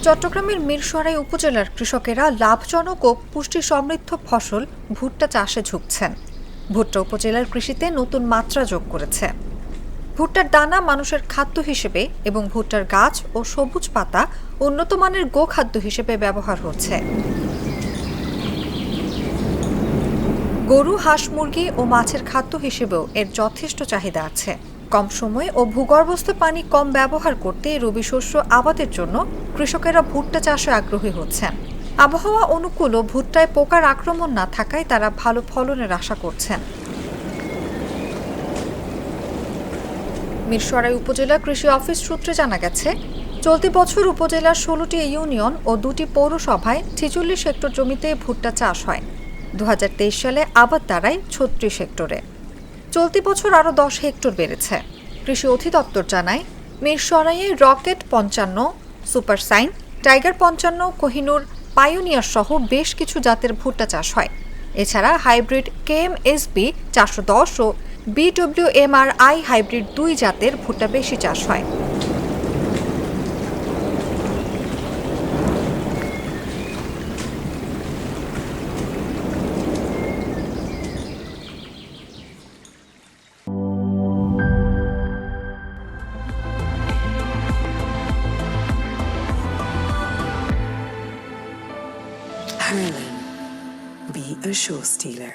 চট্টগ্রামের মিরসরাই উপজেলার কৃষকেরা লাভজনক ও পুষ্টি সমৃদ্ধ ফসল ভুট্টা চাষে ঝুঁকছেন। ভুট্টা উপজেলার কৃষিতে নতুন মাত্রা যোগ করেছে। ভুট্টার দানা মানুষের খাদ্য হিসেবে এবং ভুট্টার গাছ ও সবুজ পাতা উন্নত মানের গোখাদ্য হিসেবে ব্যবহার হচ্ছে। গরু, হাঁস, মুরগি ও মাছের খাদ্য হিসেবেও এর যথেষ্ট চাহিদা আছে। কম সময় ও ভূগর্ভস্থ পানি কম ব্যবহার করতে রবি শস্য আবাদের জন্য কৃষকেরা ভুট্টা চাষে আগ্রহী হচ্ছেন। আবহাওয়া অনুকূল ও ভুট্টায় পোকার আক্রমণ না থাকায় তারা ভালো ফলনের আশা করছেন। মিরসরাই উপজেলা কৃষি অফিস সূত্রে জানা গেছে, চলতি বছর উপজেলার 16টি ইউনিয়ন ও 2টি পৌরসভায় 46 হেক্টর জমিতে ভুট্টা চাষ হয়। 2023 সালে আবাদ দাঁড়ায় 36 হেক্টরে। চলতি বছর আরও 10 হেক্টর বেড়েছে। কৃষি অধিদপ্তর জানায়, মিরসরাইয়ে rocket 55, super sign, tiger 55, Kohinoor, pioneer সহ বেশ কিছু জাতের ভুট্টা চাষ হয়। এছাড়া হাইব্রিড KMSB 410 ও BWMRI হাইব্রিড 2 জাতের ভুট্টা বেশি চাষ হয়। Harlan, be a show stealer.